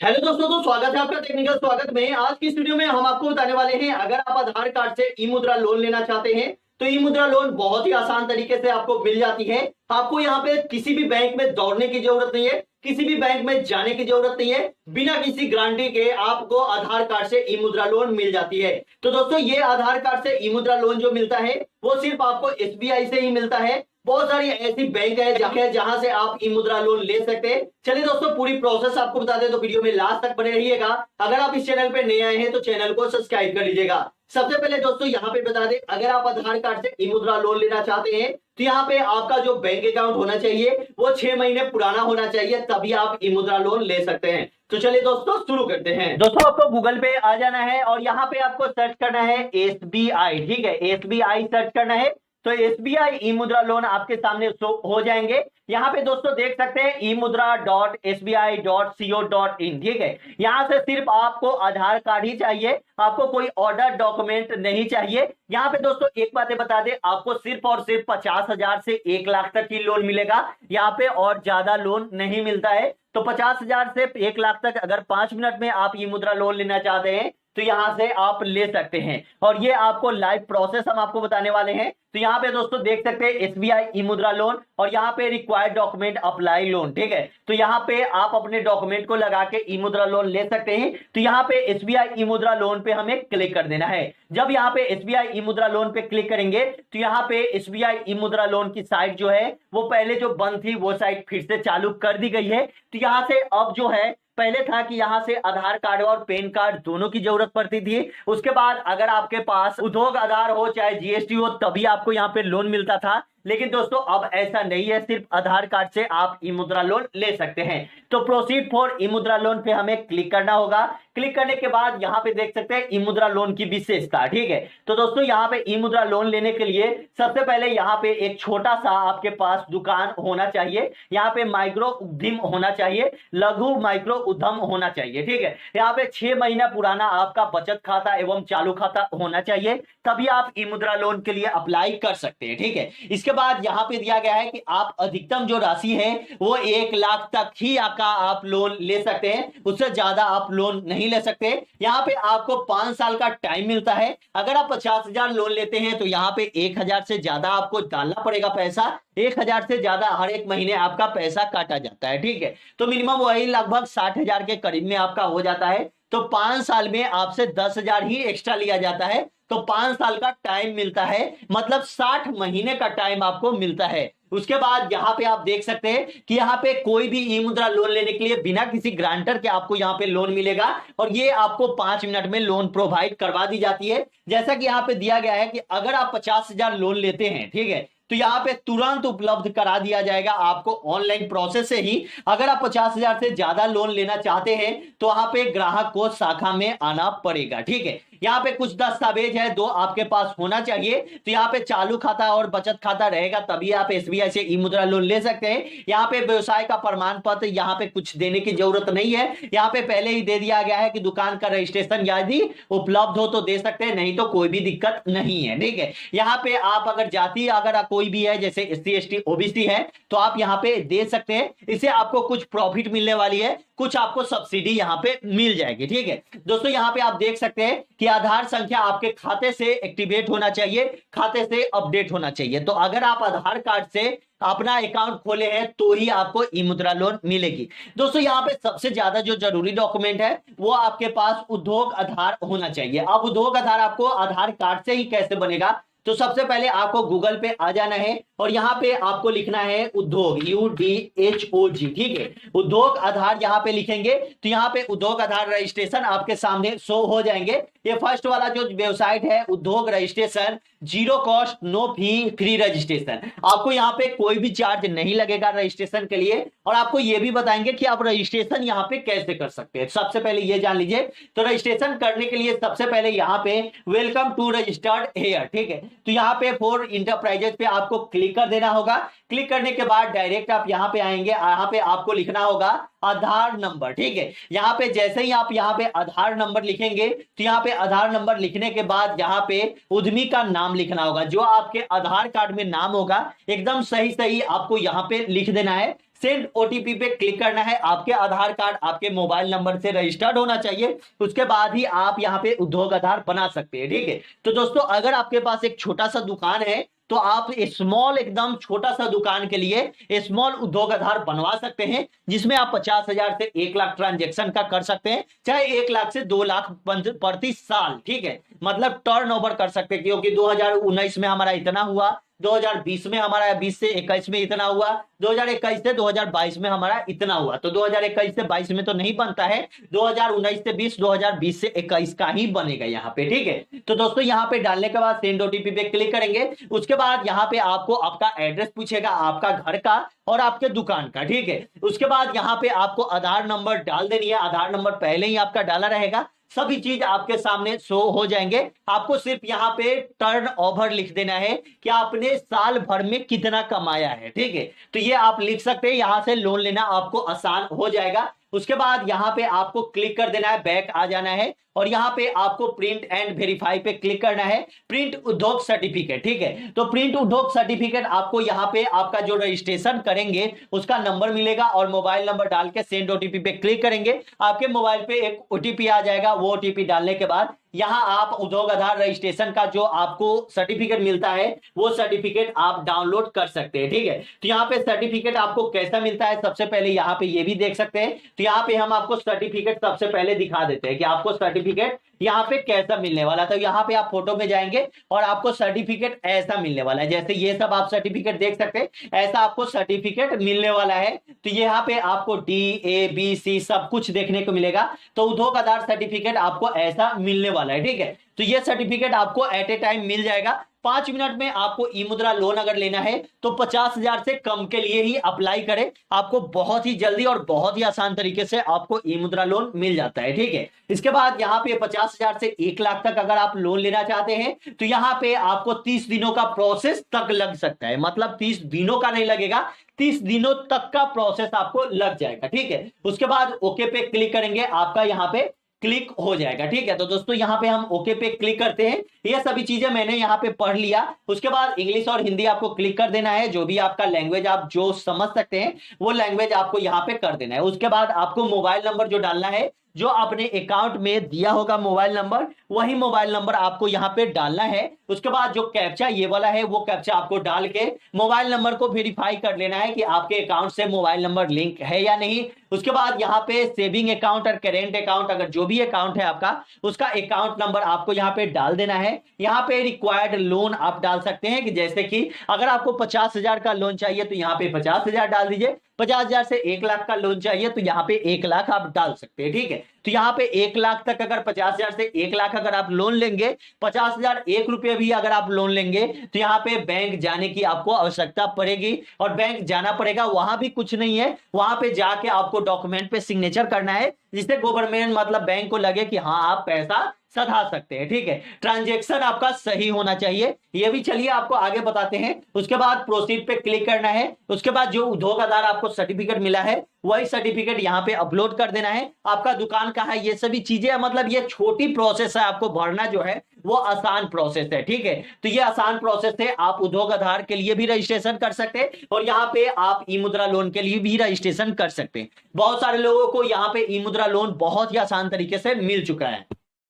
Hello दोस्तों, तो स्वागत है आपका टेक्निकल स्वागत में। आज की इस वीडियो में हम आपको बताने वाले हैं, अगर आप आधार कार्ड से ई मुद्रा लोन लेना चाहते हैं तो ई मुद्रा लोन बहुत ही आसान तरीके से आपको मिल जाती है। आपको यहाँ पे किसी भी बैंक में दौड़ने की जरूरत नहीं है, किसी भी बैंक में जाने की जरूरत नहीं है। बिना किसी गारंटी के आपको आधार कार्ड से ई मुद्रा लोन मिल जाती है। तो दोस्तों, ये आधार कार्ड से ई मुद्रा लोन जो मिलता है वो सिर्फ आपको एसबीआई से ही मिलता है। बहुत सारी ऐसी बैंक है जहां से आप ई मुद्रा लोन ले सकते हैं। चलिए दोस्तों, पूरी प्रोसेस आपको बता दें तो वीडियो में लास्ट तक बने रहिएगा। अगर आप इस चैनल पे नए आए हैं तो चैनल को सब्सक्राइब कर लीजिएगा। सबसे पहले दोस्तों यहाँ पे बता दें, अगर आप आधार कार्ड से ई मुद्रा लोन लेना चाहते हैं तो यहाँ पे आपका जो बैंक अकाउंट होना चाहिए वो 6 महीने पुराना होना चाहिए, तभी आप ई मुद्रा लोन ले सकते हैं। तो चलिए दोस्तों शुरू करते हैं। दोस्तों, आपको गूगल पे आ जाना है और यहाँ पे आपको सर्च करना है एसबीआई। ठीक है, एसबीआई सर्च करना है तो एसबीआई ई मुद्रा लोन आपके सामने शो हो जाएंगे। यहाँ पे दोस्तों देख सकते हैं imudra.sbi.co.in। ठीक है, यहाँ से सिर्फ आपको आधार कार्ड ही चाहिए, आपको कोई ऑर्डर डॉक्यूमेंट नहीं चाहिए। यहाँ पे दोस्तों एक बात बता दें, आपको सिर्फ और सिर्फ 50,000 से 1 लाख तक की लोन मिलेगा। यहाँ पे और ज्यादा लोन नहीं मिलता है। तो 50,000 से 1 लाख तक अगर 5 मिनट में आप ई मुद्रा लोन लेना चाहते हैं तो यहां से आप ले सकते हैं। और ये आपको लाइव प्रोसेस हम आपको बताने वाले हैं। तो यहाँ पे दोस्तों देख सकते हैं एसबीआई ई मुद्रा लोन और यहाँ पे रिक्वायर्ड डॉक्यूमेंट अप्लाई लोन। ठीक है, तो यहाँ पे आप अपने डॉक्यूमेंट को लगा के ई मुद्रा लोन ले सकते हैं। तो यहाँ पे एसबीआई ई मुद्रा लोन पे हमें क्लिक कर देना है। जब यहाँ पे एसबीआई ई मुद्रा लोन पे क्लिक करेंगे तो यहाँ पे एसबीआई ई मुद्रा लोन की साइट जो है वो पहले जो बंद थी वो साइट फिर से चालू कर दी गई है। तो यहाँ से अब जो है, पहले था कि यहां से आधार कार्ड और पैन कार्ड दोनों की जरूरत पड़ती थी। उसके बाद अगर आपके पास उद्योग आधार हो चाहे जीएसटी हो तभी आपको यहां पे लोन मिलता था। लेकिन दोस्तों अब ऐसा नहीं है, सिर्फ आधार कार्ड से आप ई मुद्रा लोन ले सकते हैं। तो प्रोसीड फॉर ई मुद्रा लोन पे हमें क्लिक करना होगा। क्लिक करने के बाद यहाँ पे देख सकते हैं ई मुद्रा लोन की विशेषता। ठीक है, तो दोस्तों यहाँ पे ई मुद्रा लोन लेने के लिए सबसे पहले यहाँ पे एक छोटा सा आपके पास दुकान होना चाहिए। यहाँ पे माइक्रो उद्यम होना चाहिए, लघु माइक्रो उद्यम होना चाहिए। ठीक है, यहाँ पे 6 महीना पुराना आपका बचत खाता एवं चालू खाता होना चाहिए, तभी आप ई मुद्रा लोन के लिए अप्लाई कर सकते हैं। ठीक है, इसके बाद यहाँ पे दिया गया है कि आप अधिकतम जो राशि है वो 1 लाख तक ही आपका आप लोन ले सकते हैं, उससे ज्यादा आप लोन नहीं ले सकते। यहाँ पे आपको 5 साल का टाइम मिलता है। अगर आप 50,000 लोन लेते हैं तो यहाँ पे 1,000 से ज्यादा आपको डालना पड़ेगा पैसा। 1,000 से ज्यादा हर एक महीने आपका पैसा काटा जाता है। ठीक है, तो मिनिमम वही लगभग 60,000 के करीब में आपका हो जाता है। तो 5 साल में आपसे 10,000 ही एक्स्ट्रा लिया जाता है। तो 5 साल का टाइम मिलता है, मतलब 60 महीने का टाइम आपको मिलता है। उसके बाद यहाँ पे आप देख सकते हैं कि यहाँ पे कोई भी ई मुद्रा लोन लेने के लिए बिना किसी ग्रांटर के आपको यहाँ पे लोन मिलेगा और ये आपको 5 मिनट में लोन प्रोवाइड करवा दी जाती है। जैसा कि यहाँ पे दिया गया है कि अगर आप 50,000 लोन लेते हैं, ठीक है, तो यहाँ पे तुरंत उपलब्ध करा दिया जाएगा आपको ऑनलाइन प्रोसेस से ही। अगर आप 50,000 से ज्यादा लोन लेना चाहते हैं तो वहां पे ग्राहक को शाखा में आना पड़ेगा। ठीक है, यहाँ पे कुछ दस्तावेज है दो आपके पास होना चाहिए। तो यहाँ पे चालू खाता और बचत खाता रहेगा तभी आप एसबीआई से ई मुद्रा लोन ले सकते हैं। यहाँ पे व्यवसाय का प्रमाण पत्र यहाँ पे कुछ देने की जरूरत नहीं है। यहाँ पे पहले ही दे दिया गया है कि दुकान का रजिस्ट्रेशन यदि उपलब्ध हो तो दे सकते हैं, नहीं तो कोई भी दिक्कत नहीं है। ठीक है, यहाँ पे आप अगर जाति अगर कोई भी है जैसे एससी एसटी ओबीसी है तो आप यहाँ पे दे सकते हैं। इससे आपको कुछ प्रॉफिट मिलने वाली है, कुछ आपको सब्सिडी यहाँ पे मिल जाएगी। ठीक है दोस्तों, यहाँ पे आप देख सकते हैं कि आधार संख्या आपके खाते से एक्टिवेट होना चाहिए, खाते से अपडेट होना चाहिए। तो अगर आप आधार कार्ड से अपना अकाउंट खोले हैं तो ही आपको ई मुद्रा लोन मिलेगी। दोस्तों यहाँ पे सबसे ज्यादा जो जरूरी डॉक्यूमेंट है वो आपके पास उद्योग आधार होना चाहिए। अब उद्योग आधार आपको आधार कार्ड से ही कैसे बनेगा, तो सबसे पहले आपको गूगल पे आ जाना है और यहाँ पे आपको लिखना है उद्योग, UDHOG। ठीक है, उद्योग आधार यहाँ पे लिखेंगे तो यहाँ पे उद्योग आधार रजिस्ट्रेशन आपके सामने शो हो जाएंगे। ये फर्स्ट वाला जो वेबसाइट है Udyog registration, 0 cost no fee free registration. आपको यहाँ पे कोई भी चार्ज नहीं लगेगा रजिस्ट्रेशन के लिए। और आपको ये भी बताएंगे कि आप रजिस्ट्रेशन यहाँ पे कैसे कर सकते हैं। सबसे पहले ये जान लीजिए, तो रजिस्ट्रेशन करने के लिए सबसे पहले यहाँ पे वेलकम टू रजिस्टर्ड हेयर। ठीक है, तो यहाँ पे फॉर इंटरप्राइजेज पे आपको क्लिक कर देना होगा। क्लिक करने के बाद डायरेक्ट आप यहाँ पे आएंगे, यहाँ पे आपको लिखना होगा आधार नंबर। ठीक है, यहाँ पे जैसे ही आप यहाँ पे आधार नंबर लिखेंगे तो यहाँ पे आधार नंबर लिखने के बाद यहाँ पे उद्यमी का नाम लिखना होगा। जो आपके आधार कार्ड में नाम होगा एकदम सही सही आपको यहाँ पे लिख देना है। सेंड ओटीपी पे क्लिक करना है। आपके आधार कार्ड आपके मोबाइल नंबर से रजिस्टर्ड होना चाहिए, उसके बाद ही आप यहाँ पे उद्योग आधार बना सकते हैं। ठीक है, तो दोस्तों अगर आपके पास एक छोटा सा दुकान है तो आप स्मॉल एकदम छोटा सा दुकान के लिए स्मॉल उद्योग आधार बनवा सकते हैं, जिसमें आप 50,000 से 1 लाख ट्रांजेक्शन का कर सकते हैं, चाहे 1 लाख से 2 लाख प्रति साल। ठीक है, मतलब टर्नओवर कर सकते हैं, क्योंकि 2019 में हमारा इतना हुआ, 2020 में हमारा 20 से 21 में इतना हुआ, 2021 से 2022 में हमारा इतना हुआ। तो 2021 से 22 में तो नहीं बनता है, 2019 से 20, 2020 से 21 का ही बनेगा यहाँ पे। ठीक है, तो दोस्तों यहाँ पे डालने के बाद सेंड ओटीपी पे क्लिक करेंगे। उसके बाद यहाँ पे आपको आपका एड्रेस पूछेगा, आपका घर का और आपके दुकान का। ठीक है, उसके बाद यहाँ पे आपको आधार नंबर डाल देनी है। आधार नंबर पहले ही आपका डाला रहेगा, सभी चीज आपके सामने शो हो जाएंगे। आपको सिर्फ यहाँ पे टर्न ओवर लिख देना है कि आपने साल भर में कितना कमाया है। ठीक है, तो ये आप लिख सकते हैं, यहां से लोन लेना आपको आसान हो जाएगा। उसके बाद यहाँ पे आपको क्लिक कर देना है, बैक आ जाना है और यहाँ पे आपको प्रिंट एंड वेरीफाई पे क्लिक करना है, प्रिंट उद्योग सर्टिफिकेट। ठीक है, तो प्रिंट उद्योग सर्टिफिकेट आपको यहाँ पे आपका जो रजिस्ट्रेशन करेंगे उसका नंबर मिलेगा और मोबाइल नंबर डाल के सेंड ओटीपी पे क्लिक करेंगे, आपके मोबाइल पे एक ओटीपी आ जाएगा। वो ओटीपी डालने के बाद यहां आप उद्योग आधार रजिस्ट्रेशन का जो आपको सर्टिफिकेट मिलता है वो सर्टिफिकेट आप डाउनलोड कर सकते हैं। ठीक है, तो यहाँ पे सर्टिफिकेट आपको कैसा मिलता है सबसे पहले यहाँ पे ये भी देख सकते हैं। तो यहाँ पे हम आपको सर्टिफिकेट सबसे पहले दिखा देते हैं कि आपको सर्टिफिकेट यहाँ पे कैसा मिलने वाला। तो यहाँ पे आप फोटो में जाएंगे और आपको सर्टिफिकेट ऐसा मिलने वाला है, जैसे ये सब आप सर्टिफिकेट देख सकते हैं, ऐसा आपको सर्टिफिकेट मिलने वाला है। तो यहाँ पे आपको DABC सब कुछ देखने को मिलेगा। तो उद्योग आधार सर्टिफिकेट आपको ऐसा मिलने वाला है। ठीक है, तो ये सर्टिफिकेट आपको एट ए टाइम मिल जाएगा। 5 मिनट में आपको ई मुद्रा लोन अगर लेना है तो 50,000 से कम के लिए ही अप्लाई करें, आपको बहुत ही जल्दी और बहुत ही आसान तरीके से आपको ई मुद्रा लोन मिल जाता है। ठीक है, इसके बाद यहाँ पे 50,000 से 1 लाख तक अगर आप लोन लेना चाहते हैं तो यहाँ पे आपको 30 दिनों का प्रोसेस तक लग सकता है, मतलब 30 दिनों का नहीं लगेगा, 30 दिनों तक का प्रोसेस आपको लग जाएगा। ठीक है, उसके बाद ओके पे क्लिक करेंगे, आपका यहाँ पे क्लिक हो जाएगा। ठीक है, तो दोस्तों यहाँ पे हम ओके पे क्लिक करते हैं। ये सभी चीजें मैंने यहाँ पे पढ़ लिया। उसके बाद इंग्लिश और हिंदी आपको क्लिक कर देना है, जो भी आपका लैंग्वेज आप जो समझ सकते हैं वो लैंग्वेज आपको यहाँ पे कर देना है। उसके बाद आपको मोबाइल नंबर जो डालना है, जो आपने अकाउंट में दिया होगा मोबाइल नंबर, वही मोबाइल नंबर आपको यहाँ पे डालना है। उसके बाद जो कैप्चा ये वाला है वो कैप्चा आपको डाल के मोबाइल नंबर को वेरीफाई कर लेना है कि आपके अकाउंट से मोबाइल नंबर लिंक है या नहीं। उसके बाद यहाँ पे सेविंग अकाउंट और करेंट अकाउंट, अगर जो भी अकाउंट है आपका, उसका अकाउंट नंबर आपको यहाँ पे डाल देना है। यहाँ पे रिक्वायर्ड लोन आप डाल सकते हैं कि जैसे कि अगर आपको 50,000 का लोन चाहिए तो यहाँ पे 50,000 डाल दीजिए, 50,000 से 1 लाख का लोन चाहिए तो यहाँ पे 1 लाख आप डाल सकते हैं। ठीक है, तो यहाँ पे 1 लाख तक अगर 50,000 से 1 लाख अगर आप लोन लेंगे, 50,000 1 रुपये भी अगर आप लोन लेंगे तो यहाँ पे बैंक जाने की आपको आवश्यकता पड़ेगी और बैंक जाना पड़ेगा। वहां भी कुछ नहीं है, वहां पे जाके आपको डॉक्यूमेंट पे सिग्नेचर करना है, जिससे गवर्नमेंट मतलब बैंक को लगे कि हाँ आप पैसा सधा सकते हैं। ठीक है, ट्रांजैक्शन आपका सही होना चाहिए। ये भी चलिए आपको आगे बताते हैं। उसके बाद प्रोसीड पे क्लिक करना है। उसके बाद जो उद्योग आधार आपको सर्टिफिकेट मिला है वही सर्टिफिकेट यहाँ पे अपलोड कर देना है। आपका दुकान कहाँ है, ये सभी चीजें, मतलब ये छोटी प्रोसेस है, आपको भरना जो है वो आसान प्रोसेस है। ठीक है, तो ये आसान प्रोसेस है। आप उद्योग आधार के लिए भी रजिस्ट्रेशन कर सकते हैं और यहाँ पे आप ई मुद्रा लोन के लिए भी रजिस्ट्रेशन कर सकते हैं। बहुत सारे लोगों को यहाँ पे ई मुद्रा लोन बहुत ही आसान तरीके से मिल चुका है।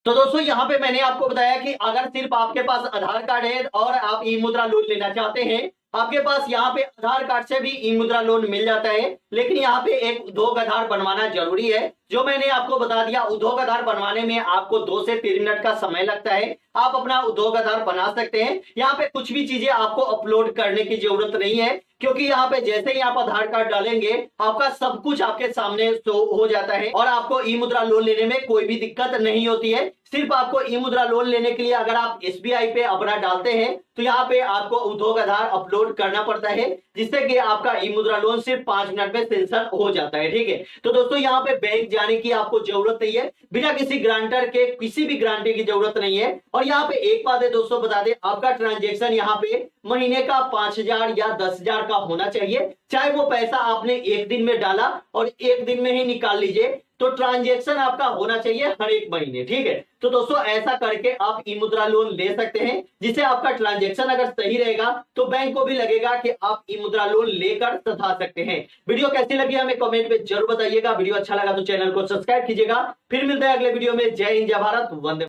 तो दोस्तों यहाँ पे मैंने आपको बताया कि अगर सिर्फ आपके पास आधार कार्ड है और आप ई मुद्रा लोन लेना चाहते हैं, आपके पास यहाँ पे आधार कार्ड से भी ई मुद्रा लोन मिल जाता है, लेकिन यहाँ पे एक उद्योग आधार बनवाना जरूरी है। जो मैंने आपको बता दिया, उद्योग आधार बनवाने में आपको 2 से 3 मिनट का समय लगता है। आप अपना उद्योग आधार बना सकते हैं। यहाँ पे कुछ भी चीजें आपको अपलोड करने की जरूरत नहीं है, क्योंकि यहाँ पे जैसे ही आप आधार कार्ड डालेंगे आपका सब कुछ आपके सामने शो हो जाता है और आपको ई मुद्रा लोन लेने में कोई भी दिक्कत नहीं होती है। सिर्फ आपको ई मुद्रा लोन लेने के लिए अगर आप SBI पे अपना डालते हैं तो यहाँ पे आपको उद्योग आधार अपलोड करना पड़ता है, जिससे कि आपका ई मुद्रा लोन सिर्फ 5 मिनट में सेंक्शन हो जाता है। ठीक है, तो दोस्तों यहाँ पे बैंक जाने की आपको जरूरत नहीं है, बिना किसी ग्रांटर के किसी भी गारंटी की जरूरत नहीं है। और यहाँ पे एक बात है दोस्तों, बता दें, आपका ट्रांजेक्शन यहाँ पे महीने का 5,000 या 10,000 का होना चाहिए। चाहे वो पैसा आपने एक दिन में डाला और एक दिन में ही निकाल लीजिए, तो ट्रांजेक्शन आपका होना चाहिए हर एक महीने, ठीक है। तो दोस्तों ऐसा करके आप ई मुद्रा लोन ले सकते हैं, जिससे आपका ट्रांजेक्शन अगर सही रहेगा तो बैंक को भी लगेगा कि आप ई मुद्रा लोन लेकर सधा सकते हैं। वीडियो कैसी लगी हमें कमेंट में जरूर बताइएगा। वीडियो अच्छा लगा तो चैनल को सब्सक्राइब कीजिएगा। फिर मिलते हैं अगले वीडियो में। जय हिंद, जय भारत, वंदे।